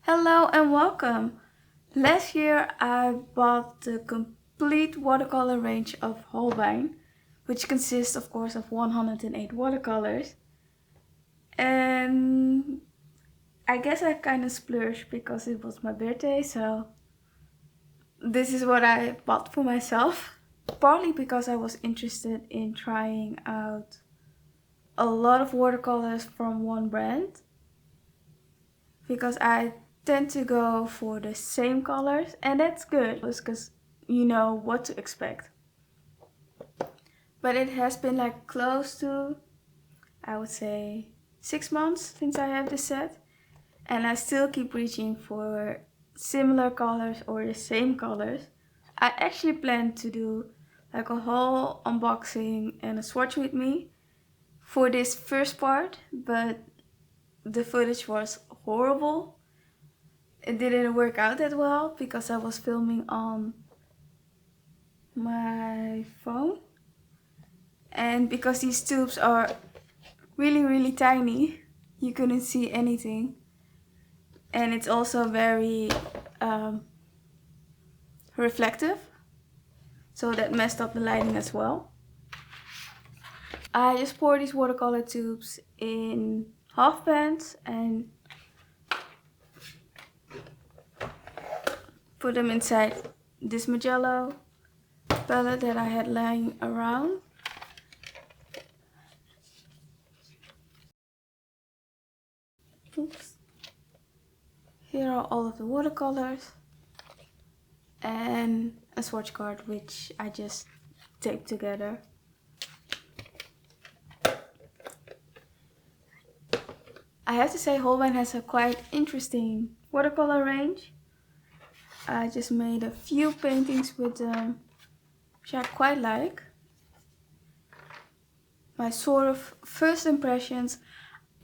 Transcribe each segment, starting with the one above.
Hello and welcome! Last year I bought the complete watercolor range of Holbein, which consists of course of 108 watercolors. And I guess I kind of splurged because it was my birthday, so this is what I bought for myself. Partly because I was interested in trying out a lot of watercolors from one brand, because I tend to go for the same colors, and that's good because you know what to expect. But it has been like close to, I would say, 6 months since I have this set, and I still keep reaching for similar colors or the same colors. I actually plan to do like a whole unboxing and a swatch with me for this first part, but the footage was horrible. It didn't work out that well because I was filming on my phone, and because these tubes are really tiny, you couldn't see anything, and it's also very reflective, so that messed up the lighting as well. I just pour these watercolor tubes in half pans and put them inside this Magello palette that I had lying around. Oops. Here are all of the watercolors and a swatch card which I just taped together. I have to say Holbein has a quite interesting watercolor range. I just made a few paintings with them which I quite like. My sort of first impressions,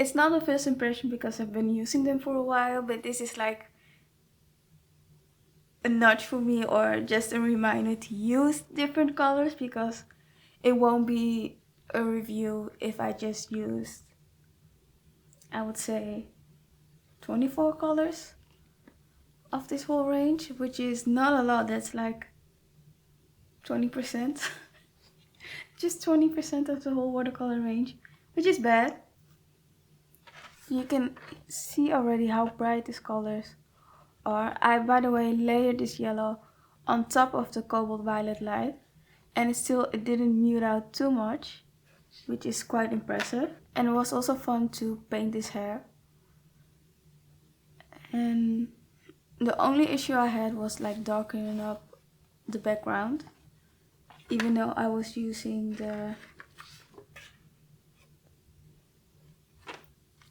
it's not a first impression because I've been using them for a while, but this is like a nudge for me, or just a reminder to use different colors, because it won't be a review if I just used, I would say, 24 colors of this whole range, which is not a lot. That's like 20%. Just 20% of the whole watercolor range, which is bad. You can see already how bright these colors are. I, by the way, layered this yellow on top of the cobalt violet light, and it didn't mute out too much, which is quite impressive. And it was also fun to paint this hair. And the only issue I had was like darkening up the background, even though I was using the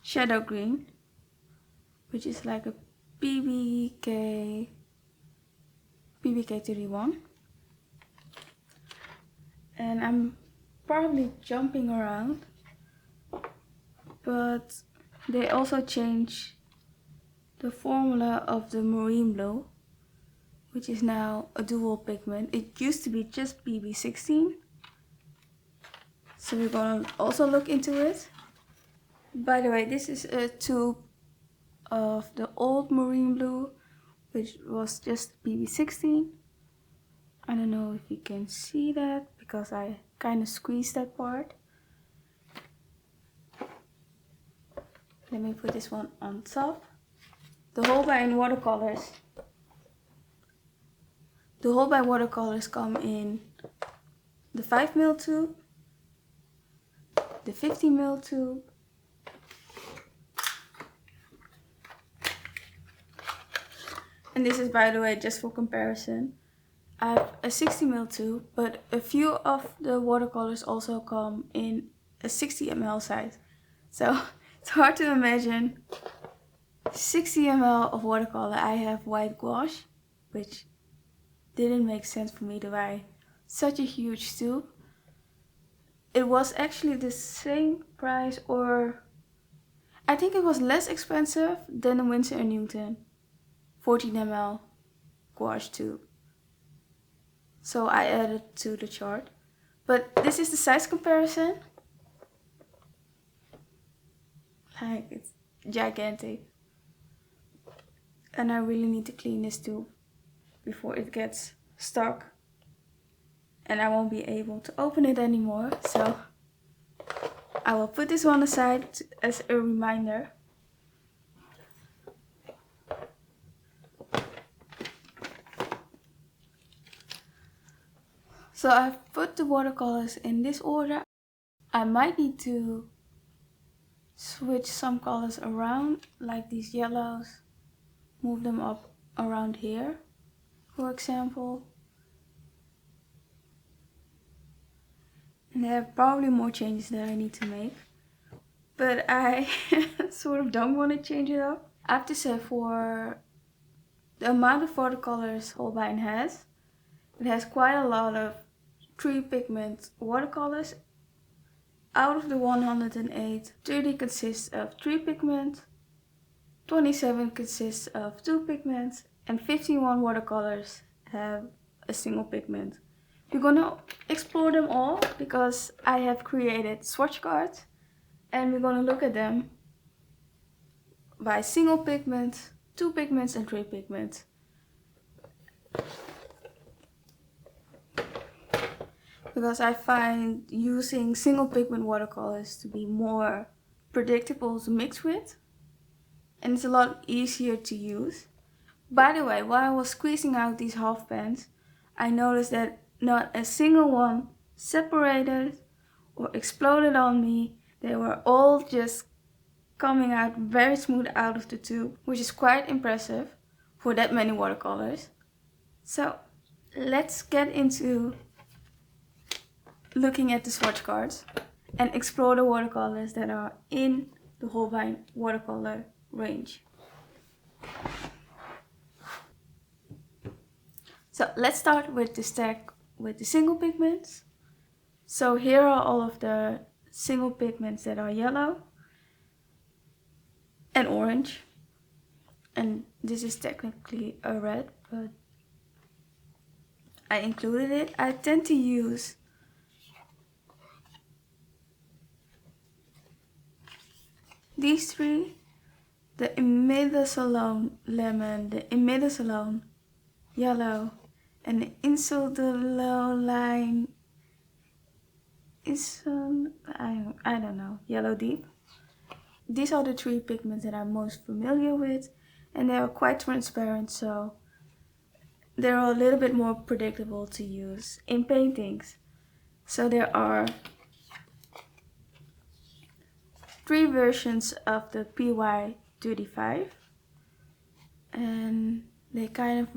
shadow green, which is like a PBK 31. And I'm probably jumping around, but they also changed the formula of the marine blue, which is now a dual pigment. It used to be just BB16, so we're gonna also look into it. By the way, this is a tube of the old marine blue, which was just BB16. I don't know if you can see that because I kind of squeezed that part. Let me put this one on top. The Holbein watercolors come in the 5mm tube, the 50mm tube, and this is, by the way, just for comparison, I have a 60mm tube, but a few of the watercolors also come in a 60ml size. So it's hard to imagine 60ml of watercolor. I have white gouache, which didn't make sense for me to buy such a huge tube. It was actually the same price, or I think it was less expensive than the Winsor & Newton 14ml gouache tube. So I added to the chart. But this is the size comparison. Like, it's gigantic. And I really need to clean this too before it gets stuck and I won't be able to open it anymore. So I will put this one aside as a reminder. So I've put the watercolors in this order. I might need to switch some colors around, like these yellows, move them up around here, for example. And there are probably more changes that I need to make, but I sort of don't want to change it up. I have to say, for the amount of watercolors Holbein has, it has quite a lot of 3 pigment watercolors. Out of the 108, 30 consists of 3 pigments, 27 consists of 2 pigments, and 51 watercolors have a single pigment. We're gonna explore them all because I have created swatch cards and we're gonna look at them by single pigment, 2 pigments and 3 pigments. Because I find using single pigment watercolors to be more predictable to mix with, and it's a lot easier to use. By the way, while I was squeezing out these half pens, I noticed that not a single one separated or exploded on me. They were all just coming out very smooth out of the tube, which is quite impressive for that many watercolors. So let's get into looking at the swatch cards and explore the watercolors that are in the Holbein watercolor range. So let's start with the stack with the single pigments. So here are all of the single pigments that are yellow and orange. And this is technically a red, but I included it. I tend to use these 3, the imidazoline lemon, the imidazoline yellow, and the insuloline, I don't know, yellow deep. These are the 3 pigments that I'm most familiar with, and they are quite transparent, so they're a little bit more predictable to use in paintings. So there are 3 versions of the PY35, and they kind of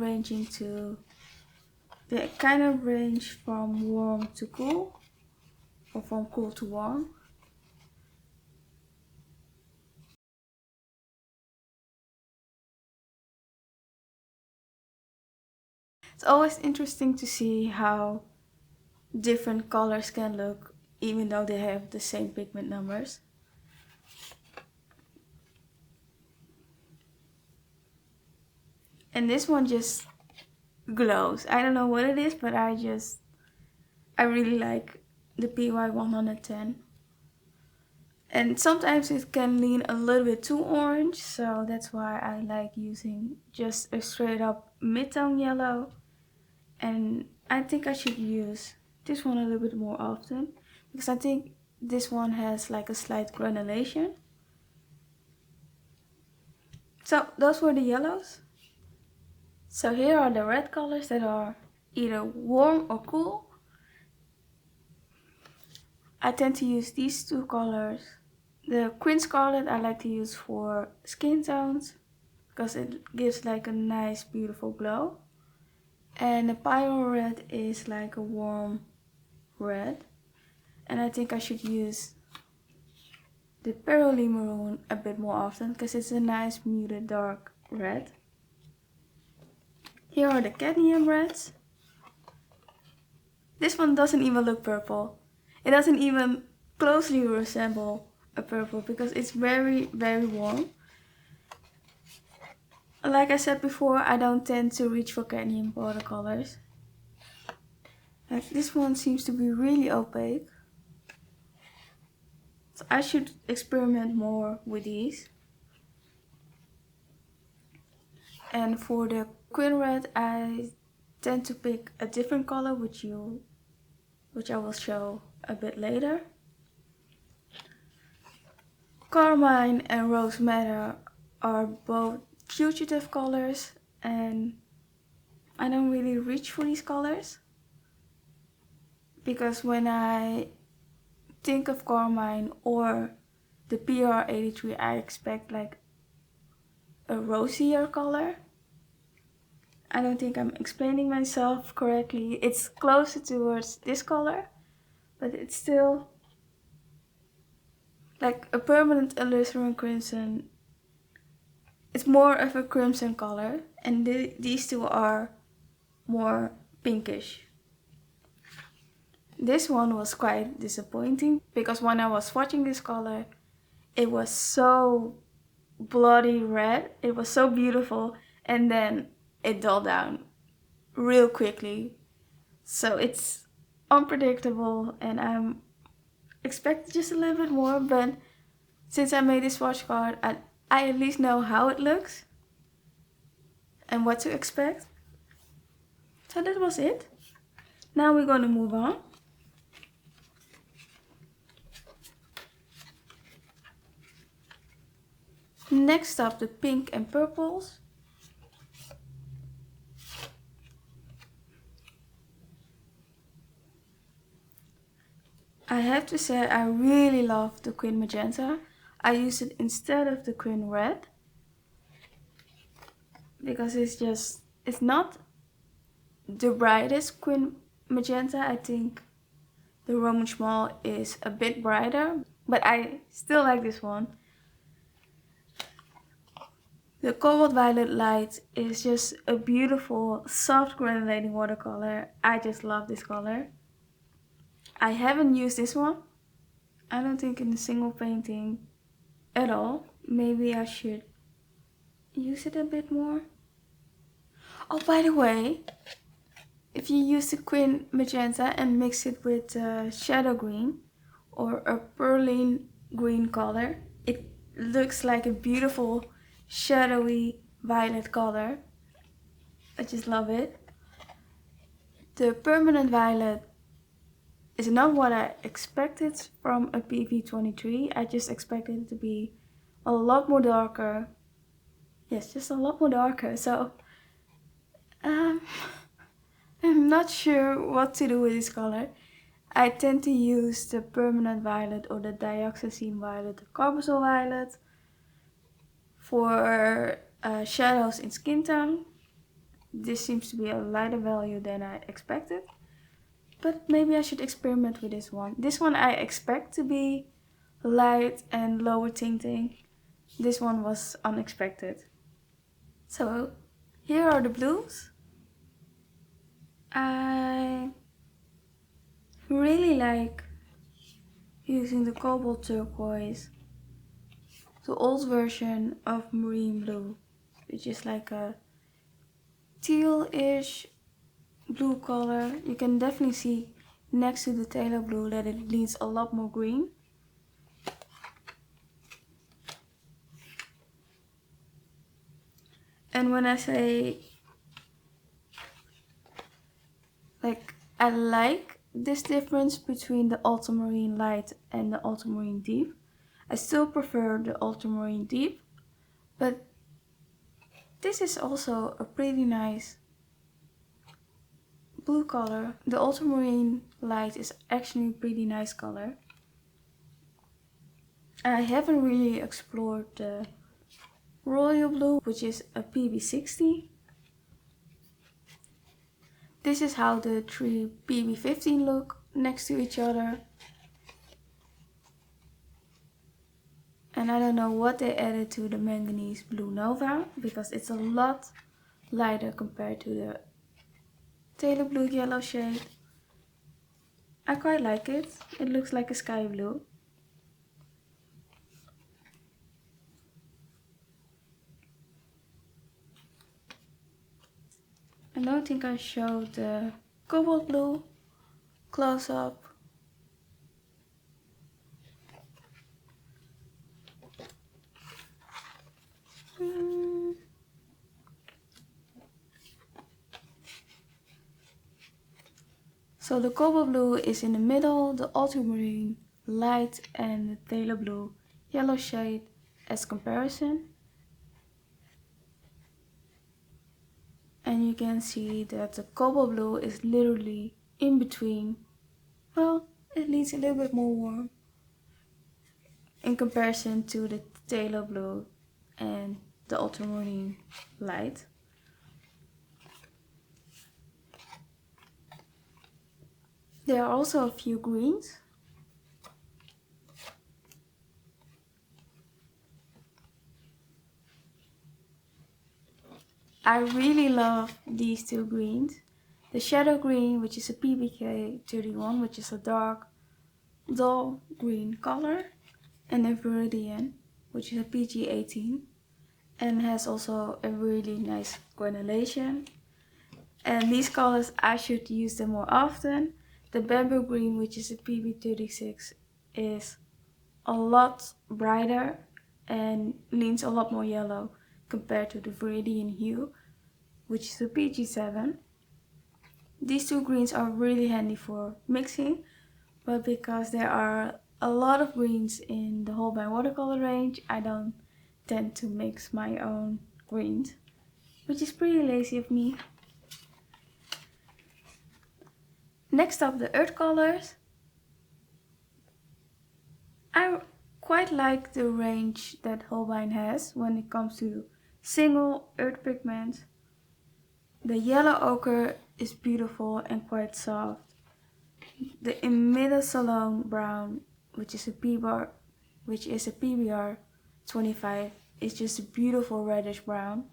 range from warm to cool, or from cool to warm. It's always interesting to see how different colors can look even though they have the same pigment numbers. And this one just glows. I don't know what it is, but I really like the PY110. And sometimes it can lean a little bit too orange, so that's why I like using just a straight up mid-tone yellow. And I think I should use this one a little bit more often, because I think this one has like a slight granulation. So those were the yellows. So here are the red colors that are either warm or cool. I tend to use these 2 colors. The Queen Scarlet I like to use for skin tones because it gives like a nice beautiful glow. And the Pyro Red is like a warm red. And I think I should use the Peroli Maroon a bit more often because it's a nice muted dark red. Here are the cadmium reds. This one doesn't even look purple. It doesn't even closely resemble a purple because it's very, very warm. Like I said before, I don't tend to reach for cadmium watercolors. Like this one seems to be really opaque. So I should experiment more with these. And for the quin red, I tend to pick a different color, which I will show a bit later. Carmine and Rose Madder are both fugitive colors, and I don't really reach for these colors because when I think of Carmine or the PR83, I expect like a rosier color. I don't think I'm explaining myself correctly. It's closer towards this color, but it's still like a permanent alizarin crimson. It's more of a crimson color, and these two are more pinkish. This one was quite disappointing because when I was swatching this color, it was so bloody red. It was so beautiful, and then it dulled down real quickly. So it's unpredictable, and I'm expecting just a little bit more, but since I made this swatch card, I at least know how it looks and what to expect. So that was it. Now we're going to move on. Next up, the pink and purples. I have to say I really love the quin magenta. I use it instead of the quin red because it's not the brightest quin magenta. I think the Roman Schmal is a bit brighter, but I still like this one. The Cobalt Violet Light is just a beautiful, soft granulating watercolor. I just love this color. I haven't used this one, I don't think, in a single painting at all. Maybe I should use it a bit more. Oh, by the way, if you use the quin magenta and mix it with shadow green or a perline green color, it looks like a beautiful shadowy violet color. I just love it. The permanent violet is not what I expected from a PV23. I just expected it to be a lot more darker. Yes, just a lot more darker. So I'm not sure what to do with this color. I tend to use the permanent violet or the dioxazine violet, the carbazole violet, for shadows in skin tone. This seems to be a lighter value than I expected, but maybe I should experiment with this one. This one I expect to be light and lower tinting. This one was unexpected. So here are the blues. I really like using the cobalt turquoise, the old version of marine blue, which is like a teal-ish blue color. You can definitely see next to the Taylor blue that it leans a lot more green. And when I say like I like this difference between the ultramarine light and the ultramarine deep, I still prefer the ultramarine deep, but this is also a pretty nice blue color. The ultramarine light is actually a pretty nice color. I haven't really explored the royal blue, which is a PB60. This is how the three PB15 look next to each other. And I don't know what they added to the manganese blue Nova, because it's a lot lighter compared to the Taylor blue yellow shade. I quite like it. It looks like a sky blue. I don't think I showed the cobalt blue close up. So the cobalt blue is in the middle, the ultramarine light, and the phthalo blue yellow shade as comparison. And you can see that the cobalt blue is literally in between. Well, it needs a little bit more warm in comparison to the phthalo blue and the ultramarine light. There are also a few greens. I really love these two greens. The shadow green, which is a PBK 31, which is a dark, dull green color. And the Viridian, which is a PG 18. And has also a really nice granulation. And these colors, I should use them more often. The bamboo green, which is a PB36, is a lot brighter and leans a lot more yellow compared to the Viridian hue, which is a PG7. These two greens are really handy for mixing, but because there are a lot of greens in the Holbein watercolor range, I don't tend to mix my own greens, which is pretty lazy of me. Next up, the earth colors. I quite like the range that Holbein has when it comes to single earth pigments. The yellow ochre is beautiful and quite soft. The imidasalon brown, which is a PBR 25, is just a beautiful reddish brown,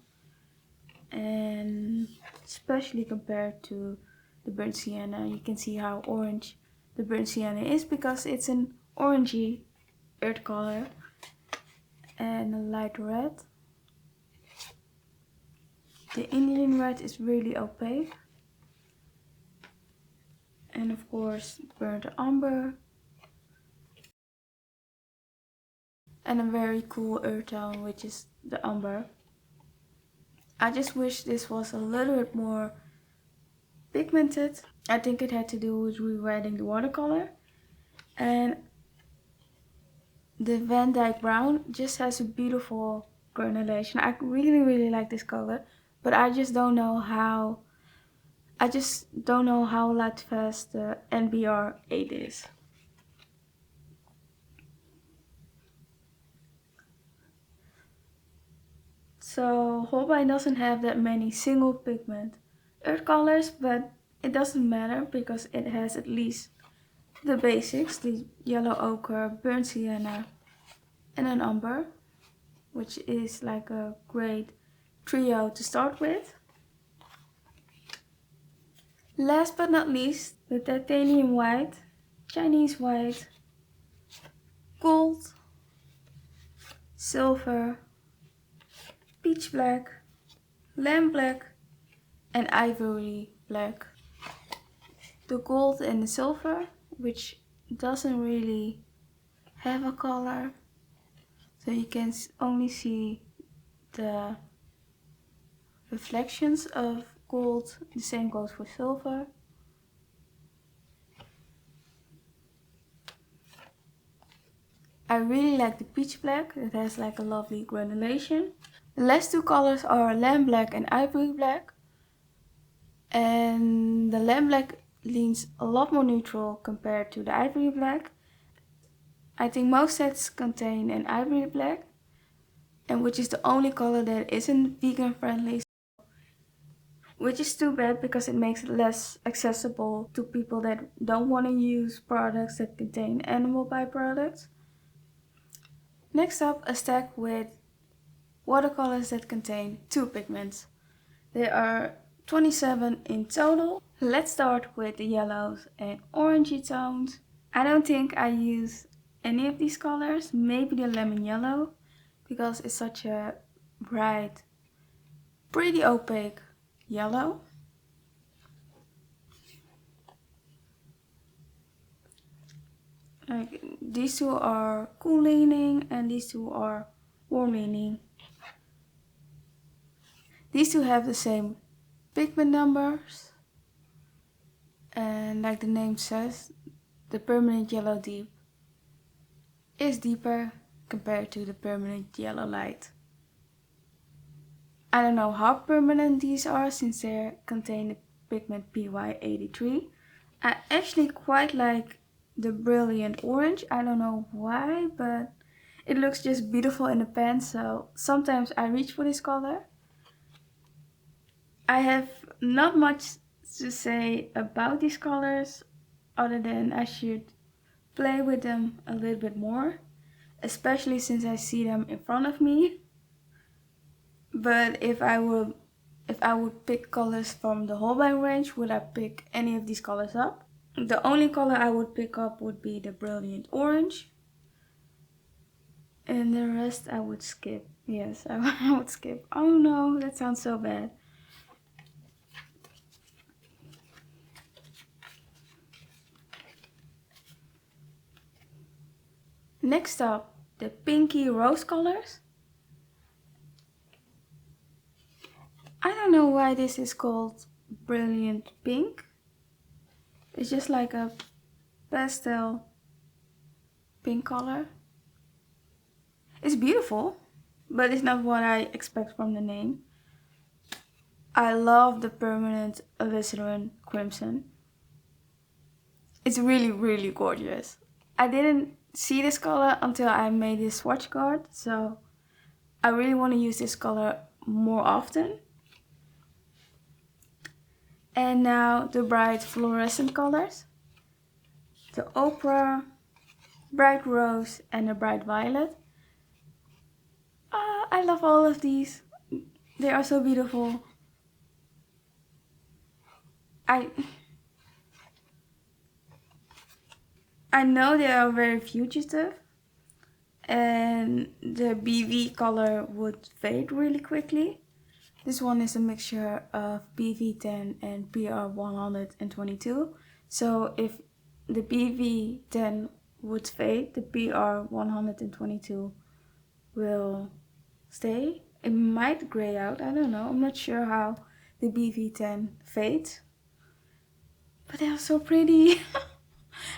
and especially compared to the burnt sienna, you can see how orange the burnt sienna is because it's an orangey earth color. And a light red. The Indian red is really opaque. And of course burnt umber. And a very cool earth tone, which is the umber. I just wish this was a little bit more pigmented. I think it had to do with rewriting the watercolor. And the Van Dyke brown just has a beautiful granulation. I really like this color, but I just don't know how light fast the NBR 8 is. So Holbein doesn't have that many single pigment earth colors, but it doesn't matter because it has at least the basics, the yellow ochre, burnt sienna, and an umber, which is like a great trio to start with. Last but not least, the titanium white, Chinese white, gold, silver, peach black, lamb black, and ivory black. The gold and the silver, which doesn't really have a color, so you can only see the reflections of gold. The same goes for silver. I really like the peach black. It has like a lovely granulation. The last two colors are lamb black and ivory black. And the lamb black leans a lot more neutral compared to the ivory black. I think most sets contain an ivory black, and which is the only color that isn't vegan friendly, which is too bad because it makes it less accessible to people that don't want to use products that contain animal byproducts. Next up, a stack with watercolors that contain two pigments. There are 27 in total. Let's start with the yellows and orangey tones. I don't think I use any of these colors, maybe the lemon yellow, because it's such a bright, pretty opaque yellow. Like, these two are cool leaning and these two are warm leaning. These two have the same pigment numbers And like the name says, the permanent yellow deep is deeper compared to the permanent yellow light. I don't know how permanent these are since they contain the pigment PY83. I actually quite like the brilliant orange. I don't know why, but it looks just beautiful in the pen, so sometimes I reach for this color. I have not much to say about these colors other than I should play with them a little bit more, especially since I see them in front of me. But if I would pick colors from the Holbein range, would I pick any of these colors up? The only color I would pick up would be the brilliant orange. And the rest I would skip. Yes, I would skip. Oh no, that sounds so bad. Next up, the pinky rose colors. I don't know why this is called brilliant pink. It's just like a pastel pink color. It's beautiful, but it's not what I expect from the name. I love the permanent alizarin crimson. It's really, really gorgeous. I didn't see this color until I made this swatch card, so I really want to use this color more often. And now the bright fluorescent colors. The ochre, bright rose and the bright violet. I love all of these. They are so beautiful. I know they are very fugitive and the BV color would fade really quickly. This one is a mixture of BV10 and PR122. So if the BV10 would fade, the PR122 will stay. It might gray out, I don't know. I'm not sure how the BV10 fades. But they are so pretty.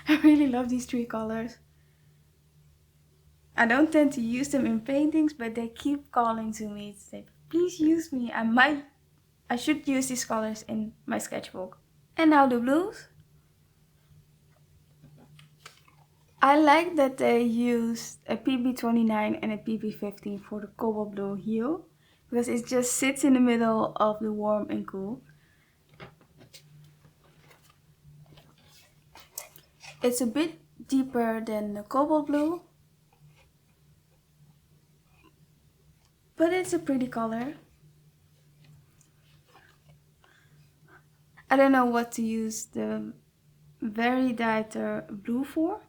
I really love these three colors. I don't tend to use them in paintings, but they keep calling to me to say, please use me. I should use these colors in my sketchbook. And now the blues. I like that they used a PB29 and a PB15 for the cobalt blue hue, because it just sits in the middle of the warm and cool. It's a bit deeper than the cobalt blue, but it's a pretty color. I don't know what to use the very lighter blue for.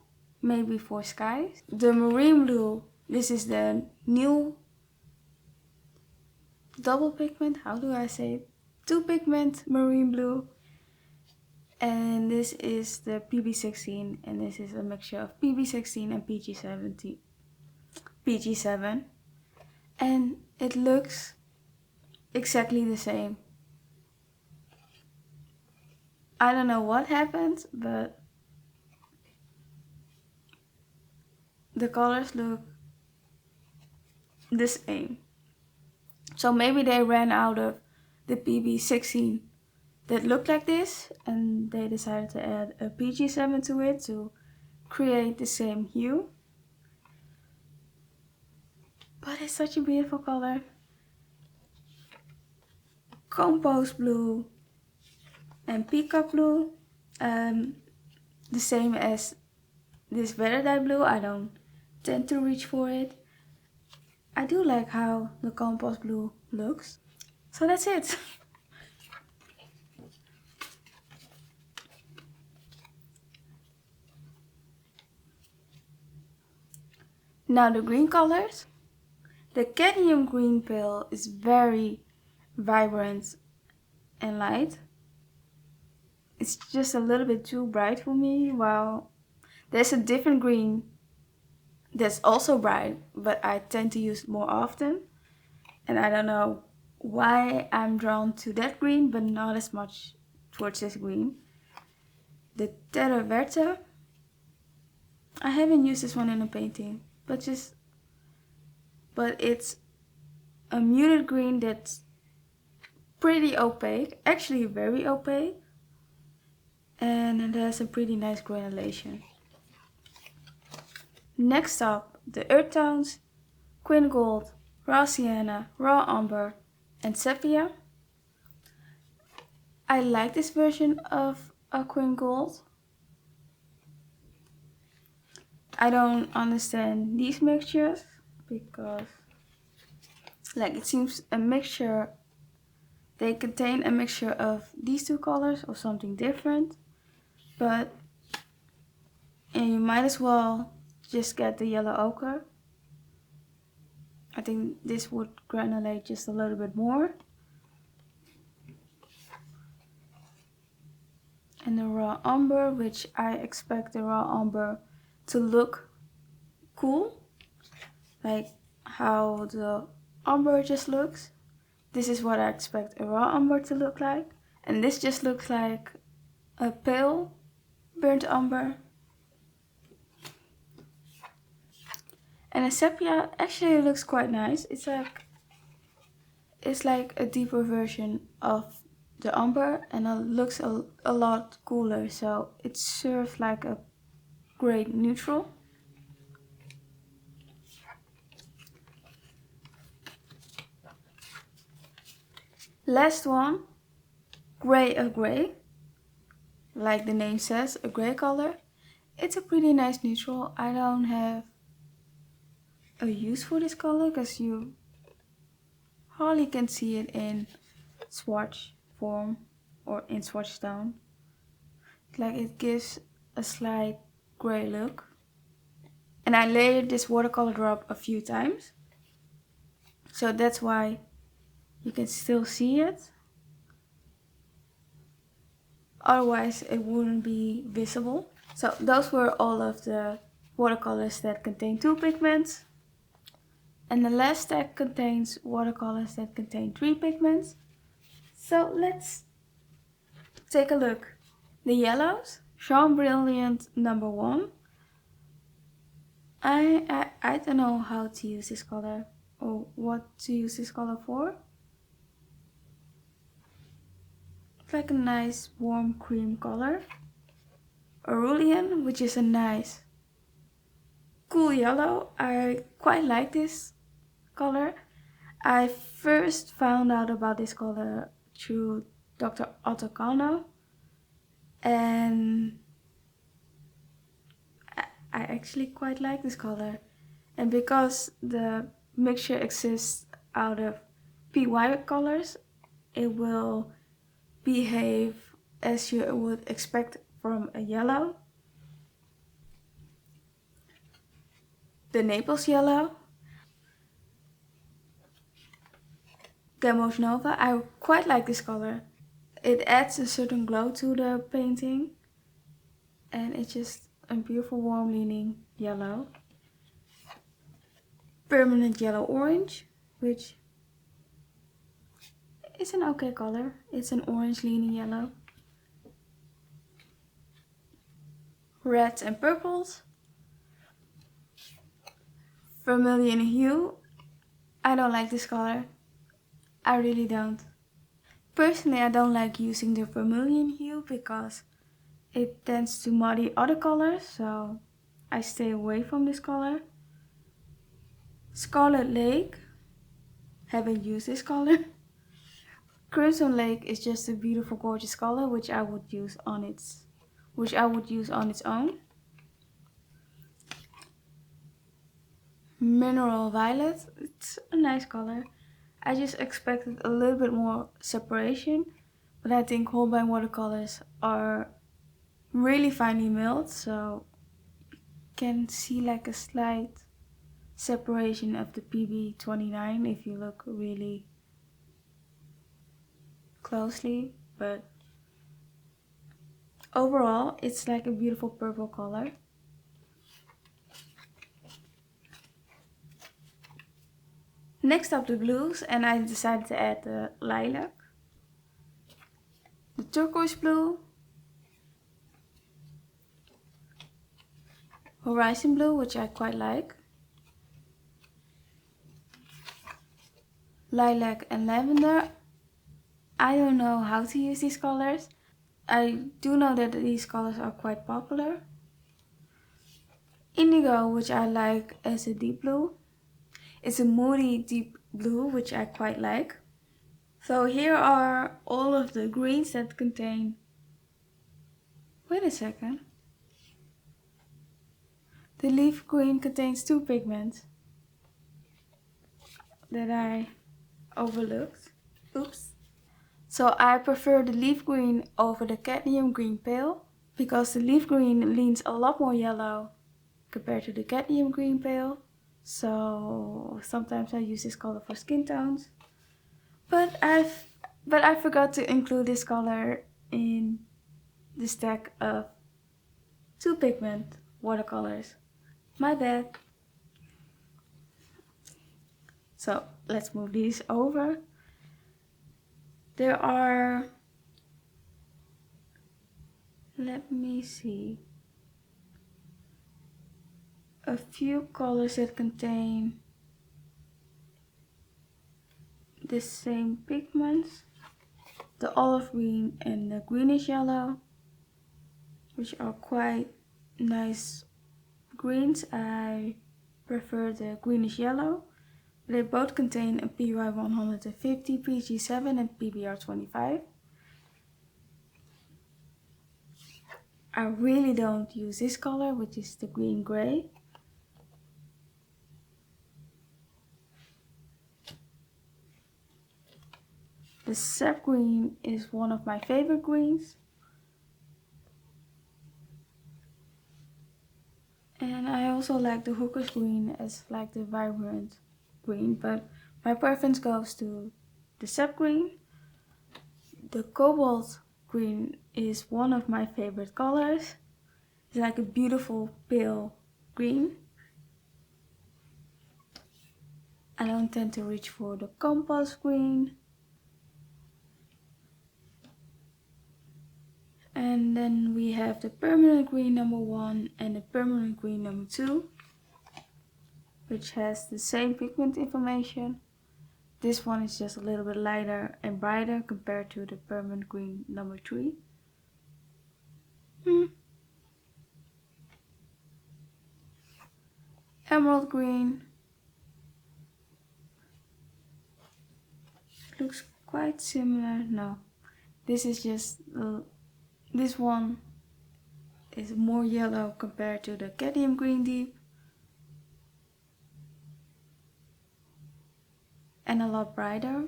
Maybe for skies. The marine blue, this is the new double pigment, how do I say it? 2 pigment marine blue. And this is the PB16, and this is a mixture of PB16 and PG7. And it looks exactly the same. I don't know what happened, but the colors look the same. So maybe they ran out of the PB16 that looked like this and they decided to add a PG7 to it to create the same hue. But it's such a beautiful color. Compost blue and peacock blue. The same as this Veridite blue. I don't tend to reach for it. I do like how the compost blue looks. So that's it. Now the green colors. The cadmium green pill is very vibrant and light. It's just a little bit too bright for me, while there's a different green that's also bright, but I tend to use more often. And I don't know why I'm drawn to that green, but not as much towards this green. the Terra Verte. I haven't used this one in a painting, but it's a muted green that's pretty opaque, actually very opaque, and it has a pretty nice granulation. Next up, the earth tones, Quin Gold, Raw Sienna, Raw Umber, and Sepia. I like this version of a Quin Gold. I don't understand these mixtures because like it seems a mixture, they contain a mixture of these two colors or something different, but you might as well just get the yellow ochre. I think this would granulate just a little bit more. And the raw umber, which I expect the raw umber to look cool, like how the umber just looks. This is what I expect a raw umber to look like, and this just looks like a pale burnt umber. And a sepia actually looks quite nice. It's like a deeper version of the umber, and it looks a lot cooler, so it serves like a great neutral. Last one, Gray of Gray. Like the name says, a gray color. It's a pretty nice neutral. I don't have a use for this color because you hardly can see it in swatch form or in swatch tone. Like it gives a slight gray look. And I layered this watercolor drop a few times, so that's why you can still see it. Otherwise it wouldn't be visible. So those were all of the watercolors that contain 2 pigments. And the last stack contains watercolors that contain 3 pigments. So let's take a look. The yellows, Jean Brilliant number 1. I don't know how to use this color or what to use this color for. It's like a nice warm cream color. Aurelian, which is a nice cool yellow. I quite like this color. I first found out about this color through Dr. Otto Kano, and I actually quite like this color. And because the mixture exists out of PY colors, it will behave as you would expect from a yellow. The Naples yellow, Gamos Nova, I quite like this color. It adds a certain glow to the painting, and it's just a beautiful warm leaning yellow. Permanent Yellow Orange, which is an okay color. It's an orange leaning yellow. Reds and purples. Vermilion Hue. I don't like this color. I really don't. Personally, I don't like using the vermilion hue because it tends to muddy other colors, so I stay away from this color. Scarlet Lake. Haven't used this color. Crimson Lake is just a beautiful, gorgeous color which I would use on its own. Mineral Violet. It's a nice color. I just expected a little bit more separation, but I think Holbein watercolors are really finely milled, so you can see like a slight separation of the PB29 if you look really closely, but overall it's like a beautiful purple color. Next up the blues, and I decided to add the lilac, the turquoise blue, horizon blue, which I quite like, lilac and lavender. I don't know how to use these colors. I do know that these colors are quite popular. Indigo, which I like as a deep blue. It's a moody deep blue, which I quite like. So here are all of the greens that contain... Wait a second. The leaf green contains 2 pigments that I overlooked. Oops. So I prefer the leaf green over the cadmium green pale, because the leaf green leans a lot more yellow compared to the cadmium green pale. So sometimes I use this color for skin tones. But I forgot to include this color in the stack of 2 pigment watercolors. My bad. So let's move these over. There are, let me see, a few colors that contain the same pigments. The olive green and the greenish yellow, which are quite nice greens. I prefer the greenish yellow. They both contain a PY 150, PG7 and PBR 25. I really don't use this color, which is the green gray. The sap green is one of my favorite greens. And I also like the hooker's green as like the vibrant green, but my preference goes to the sap green. The cobalt green is one of my favorite colors. It's like a beautiful pale green. I don't tend to reach for the compass green. And then we have the permanent green number 1 and the permanent green number 2, which has the same pigment information. This one is just a little bit lighter and brighter compared to the permanent green number 3. Emerald green. Looks quite similar. No, this is just this one is more yellow compared to the cadmium green deep, and a lot brighter.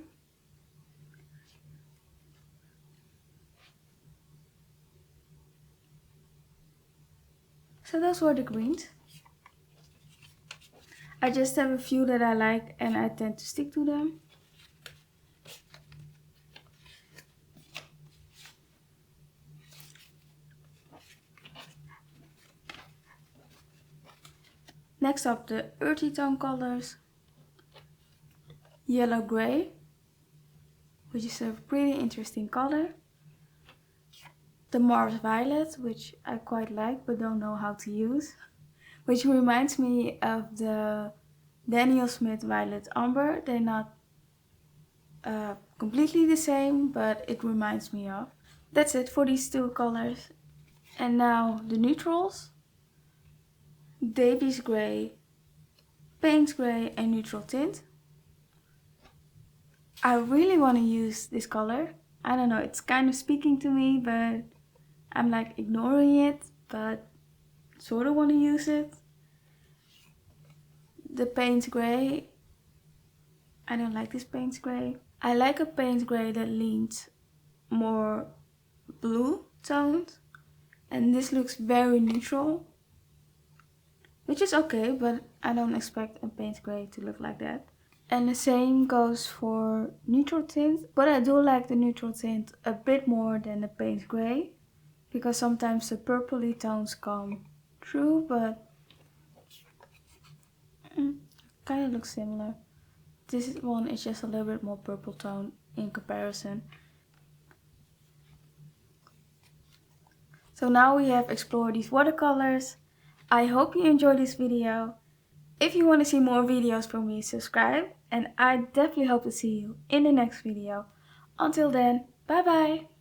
So those were the greens. I just have a few that I like and I tend to stick to them. Next up, the earthy tone colors. Yellow gray, which is a pretty interesting color. The Mars violet, which I quite like but don't know how to use. Which reminds me of the Daniel Smith violet umber. They're not completely the same, but it reminds me of. That's it for these 2 colors. And now the neutrals. Davies gray, Payne's gray and neutral tint. I really want to use this color. I don't know, it's kind of speaking to me, but I'm like ignoring it, but sort of want to use it. The Payne's gray, I don't like this Payne's gray. I like a Payne's gray that leans more blue toned, and this looks very neutral, which is okay, but I don't expect a Payne's gray to look like that. And the same goes for neutral tint, but I do like the neutral tint a bit more than the Payne's gray, because sometimes the purpley tones come through, but kind of looks similar. This one is just a little bit more purple tone in comparison. So now we have explored these watercolors. I hope you enjoyed this video. If you want to see more videos from me, subscribe, and I definitely hope to see you in the next video. Until then, bye bye!